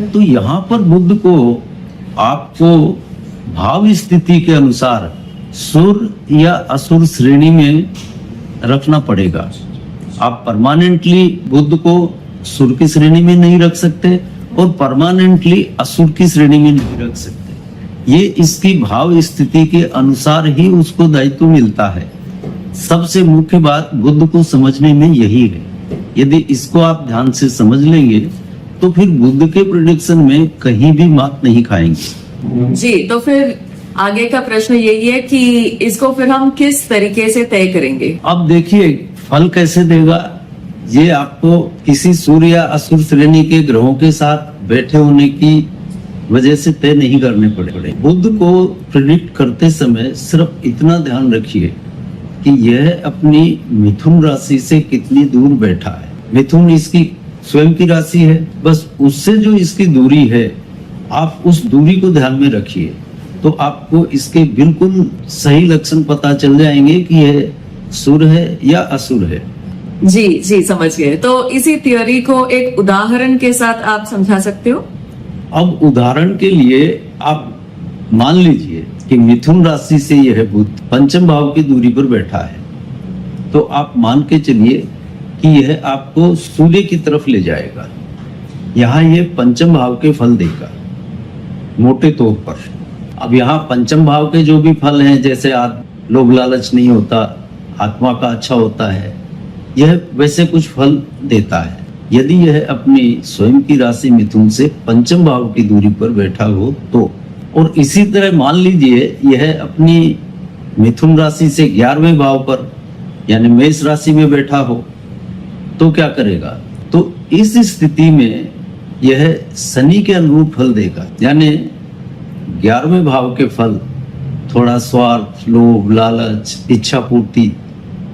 तो यहाँ पर बुध को आपको भाव स्थिति के अनुसार सुर या असुर श्रेणी में रखना पड़ेगा। आप परमानेंटली बुध को सुर की श्रेणी में नहीं रख सकते और परमानेंटली असुर की श्रेणी में नहीं रख सकते। ये इसकी भाव स्थिति के अनुसार ही उसको दायित्व मिलता है। सबसे मुख्य बात बुध को समझने में यही है। यदि इसको आप ध्यान से समझ लेंगे तो फिर बुध के प्रेडिक्शन में कहीं भी मात नहीं खाएंगे। जी, तो फिर आगे का प्रश्न यही है कि इसको फिर हम किस तरीके से तय करेंगे? अब देखिए फल कैसे देगा, ये आपको किसी सूर्य या असुर श्रेणी के ग्रहों के साथ बैठे होने की वजह से तय नहीं करने पड़े। बुध को प्रेडिक्ट करते समय सिर्फ इतना ध्यान रखिए कि यह अपनी मिथुन राशि से कितनी दूर बैठा है। मिथुन इसकी स्वयं की राशि है, बस उससे जो इसकी दूरी है आप उस दूरी को ध्यान में रखिए तो आपको इसके बिल्कुल सही लक्षण पता चल जाएंगे कि यह सुर है या असुर है। जी जी, समझ गए। तो इसी थ्योरी को एक उदाहरण के साथ आप समझा सकते हो? अब उदाहरण के लिए आप मान लीजिए कि मिथुन राशि से यह बुध पंचम भाव की दूरी पर बैठा है, तो आप मान के चलिए कि यह आपको सूर्य की तरफ ले जाएगा। यहाँ यह पंचम भाव के फल देगा मोटे तौर पर। अब यहाँ पंचम भाव के जो भी फल हैं, जैसे लोभ लालच नहीं होता, आत्मा का अच्छा होता है, यह वैसे कुछ फल देता है। यदि यह अपनी स्वयं की राशि मिथुन से पंचम भाव की दूरी पर बैठा हो तो, और इसी तरह मान लीजिए यह अपनी मिथुन राशि से 11वें भाव पर यानी मेष राशि में बैठा हो तो क्या करेगा? तो इस स्थिति में यह शनि के अनुरूप फल देगा। यानी 11वें भाव के फल थोड़ा स्वार्थ, लोभ, लालच, इच्छा पूर्ति,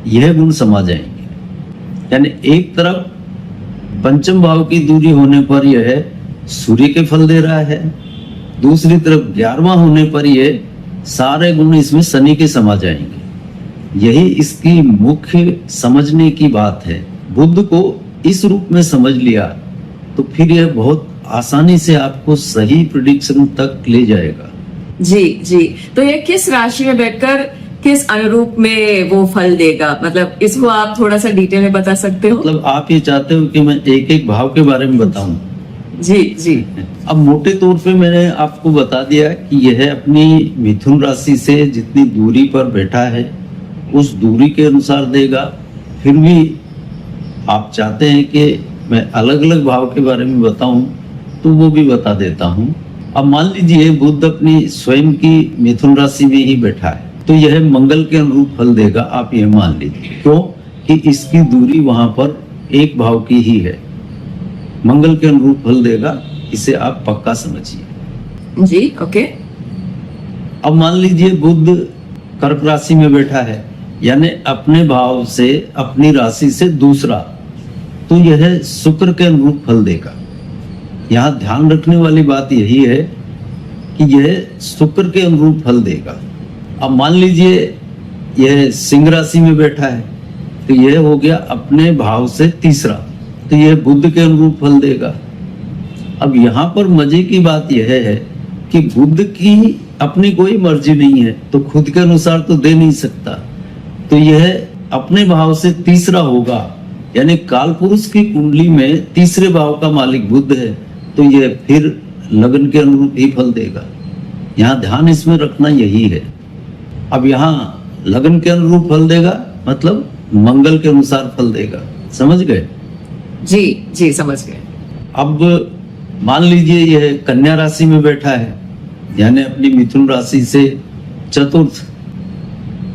यह गुण समा जाएंगे। यानी एक तरफ पंचम भाव की दूरी होने पर यह सूर्य के फल दे रहा है, दूसरी तरफ 11वां होने पर यह सारे गुण इसमें शनि के समा जाएंगे। यही इसकी मुख्य समझने की बात है। बुध को इस रूप में समझ लिया तो फिर यह बहुत आसानी से आपको सही प्रेडिक्शन तक ले जाएगा। जी जी, तो ये किस राशि में बैठकर किस अनुरूप में वो फल देगा, मतलब इसको आप थोड़ा सा डिटेल में बता सकते हो? मतलब आप ये चाहते हो कि मैं एक एक भाव के बारे में बताऊं? जी जी। अब मोटे तौर पे मैंने आपको बता दिया कि यह अपनी मिथुन राशि से जितनी दूरी पर बैठा है उस दूरी के अनुसार देगा। फिर भी आप चाहते हैं कि मैं अलग अलग भाव के बारे में बताऊं तो वो भी बता देता हूं। अब मान लीजिए बुध अपनी स्वयं की मिथुन राशि में ही बैठा है तो यह मंगल के अनुरूप फल देगा। आप यह मान लीजिए, क्यों कि इसकी दूरी वहां पर एक भाव की ही है, मंगल के अनुरूप फल देगा। इसे आप पक्का समझिए। जी, ओके। अब मान लीजिए बुध कर्क राशि में बैठा है, यानी अपने भाव से अपनी राशि से दूसरा, तो यह शुक्र के अनुरूप फल देगा। यहाँ ध्यान रखने वाली बात यही है कि यह शुक्र के अनुरूप फल देगा। अब मान लीजिए यह सिंह राशि में बैठा है तो यह हो गया अपने भाव से तीसरा, तो यह बुध के अनुरूप फल देगा। अब यहाँ पर मजे की बात यह है कि बुध की अपनी कोई मर्जी नहीं है तो खुद के अनुसार तो दे नहीं सकता, तो यह अपने भाव से तीसरा होगा। यानी कालपुरुष की कुंडली में तीसरे भाव का मालिक बुध है तो यह फिर लगन के अनुरूप ही फल देगा। यहाँ ध्यान इसमें रखना यही है। अब यहाँ लगन के अनुरूप फल देगा मतलब मंगल के अनुसार फल देगा। समझ गए? जी जी, समझ गए। अब मान लीजिए यह कन्या राशि में बैठा है, यानी अपनी मिथुन राशि से चतुर्थ,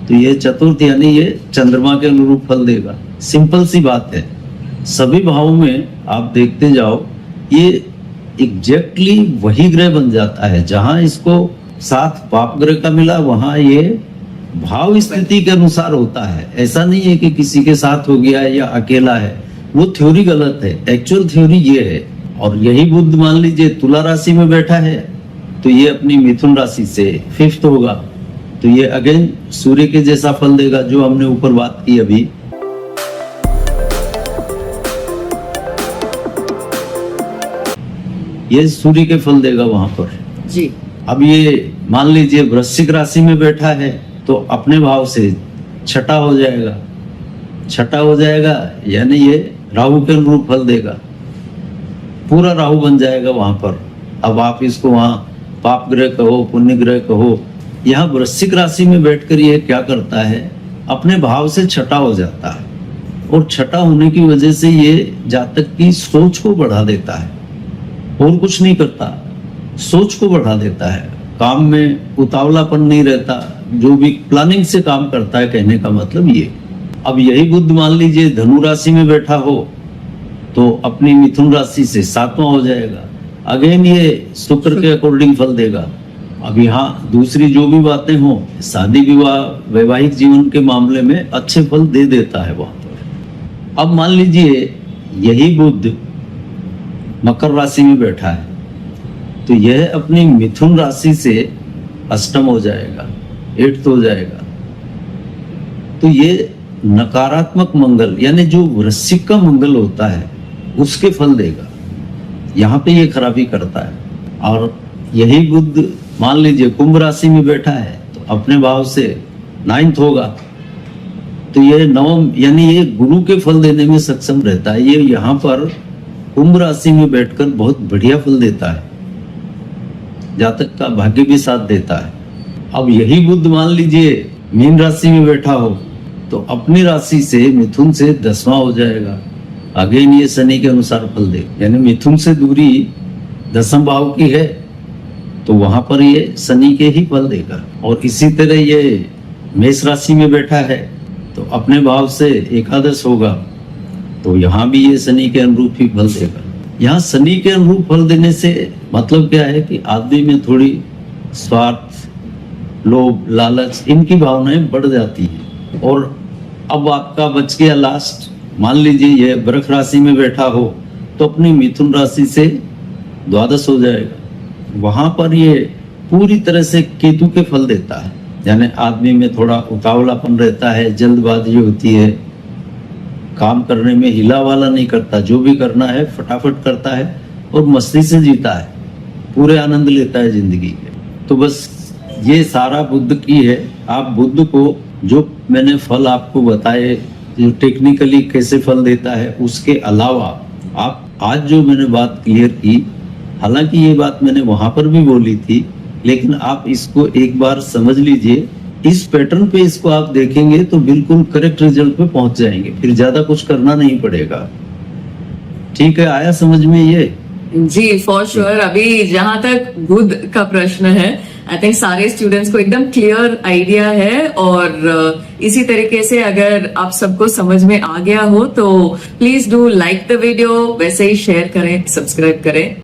तो यह चतुर्थ यानी ये चंद्रमा के अनुरूप फल देगा। सिंपल सी बात है। सभी भावों में आप देखते जाओ ये एग्जैक्टली वही ग्रह बन जाता है। जहां इसको साथ पाप ग्रह का मिला वहां ये भाव स्थिति के अनुसार होता है। ऐसा नहीं है कि किसी के साथ हो गया या अकेला है, वो थ्योरी गलत है। एक्चुअल थ्योरी ये है। और यही बुध मान लीजिए तुला राशि में बैठा है तो ये अपनी मिथुन राशि से फिफ्थ होगा, तो ये अगेन सूर्य के जैसा फल देगा जो हमने ऊपर बात की अभी। ये सूर्य के फल देगा वहां पर। जी अब ये मान लीजिए वृश्चिक राशि में बैठा है तो अपने भाव से छठा हो जाएगा, छठा हो जाएगा यानी ये राहु के अनुरूप फल देगा, पूरा राहु बन जाएगा वहां पर। अब आप इसको वहां पाप ग्रह कहो, पुण्य ग्रह कहो, यहाँ वृश्चिक राशि में बैठकर ये क्या करता है, अपने भाव से छठा हो जाता है, और छठा होने की वजह से ये जातक की सोच को बढ़ा देता है, और कुछ नहीं करता, सोच को बढ़ा देता है, काम में उतावलापन नहीं रहता, जो भी प्लानिंग से काम करता है, कहने का मतलब ये। अब यही बुध मान लीजिए धनु राशि में बैठा हो तो अपनी मिथुन राशि से 7वां हो जाएगा, अगेन ये शुक्र के अकॉर्डिंग फल देगा। अब यहाँ दूसरी जो भी बातें हो, शादी विवाह वैवाहिक जीवन के मामले में अच्छे फल दे देता है वहां पर। अब मान लीजिए यही बुध मकर राशि में बैठा है तो यह अपनी मिथुन राशि से अष्टम हो जाएगा, 8th हो जाएगा, तो ये नकारात्मक मंगल यानी जो वृश्चिक का मंगल होता है उसके फल देगा, यहाँ पे ये खराबी करता है। और यही बुध मान लीजिए कुंभ राशि में बैठा है तो अपने भाव से 9th होगा, तो ये नवम यानी ये गुरु के फल देने में सक्षम रहता है। ये यहाँ पर कुंभ राशि में बैठकर बहुत बढ़िया फल देता है, जातक का भाग्य भी साथ देता है। अब यही बुध मान लीजिए मीन राशि में बैठा हो तो अपनी राशि से मिथुन से 10वां हो जाएगा, अगेन ये शनि के अनुसार फल दे, यानी मिथुन से दूरी 10वें भाव की है तो वहां पर ये शनि के ही फल देगा। और इसी तरह ये मेष राशि में बैठा है तो अपने भाव से एकादश होगा, तो यहाँ भी ये शनि के अनुरूप ही फल देगा। यहाँ शनि के अनुरूप फल देने से मतलब क्या है कि आदमी में थोड़ी स्वार्थ, लोभ, लालच, इनकी भावनाएं बढ़ जाती हैं। और अब आपका बच गया लास्ट, मान लीजिए ये वृष राशि में बैठा हो तो अपनी मिथुन राशि से द्वादश हो जाएगा, वहां पर ये पूरी तरह से केतु के फल देता है, यानी आदमी में थोड़ा उतावलापन रहता है, जल्दबाजी होती है, काम करने में हिला वाला नहीं करता, जो भी करना है फटाफट करता है और मस्ती से जीता है, पूरे आनंद लेता है जिंदगी के। तो बस ये सारा बुध की है। आप बुध को जो मैंने फल आपको बताए, जो टेक्निकली कैसे फल देता है, उसके अलावा आप आज जो मैंने बात क्लियर की, हालांकि ये बात मैंने वहां पर भी बोली थी, लेकिन आप इसको एक बार समझ लीजिए, इस पैटर्न पे इसको आप देखेंगे तो बिल्कुल करेक्ट रिजल्ट पे पहुंच जाएंगे, फिर ज्यादा कुछ करना नहीं पड़ेगा। ठीक है, आया समझ में ये? जी फॉर श्योर। अभी जहां तक बुध का प्रश्न है, आई थिंक सारे स्टूडेंट्स को एकदम क्लियर आइडिया है, और इसी तरीके से अगर आप सबको समझ में आ गया हो तो please do like the video, वैसे ही शेयर करें, सब्सक्राइब करें।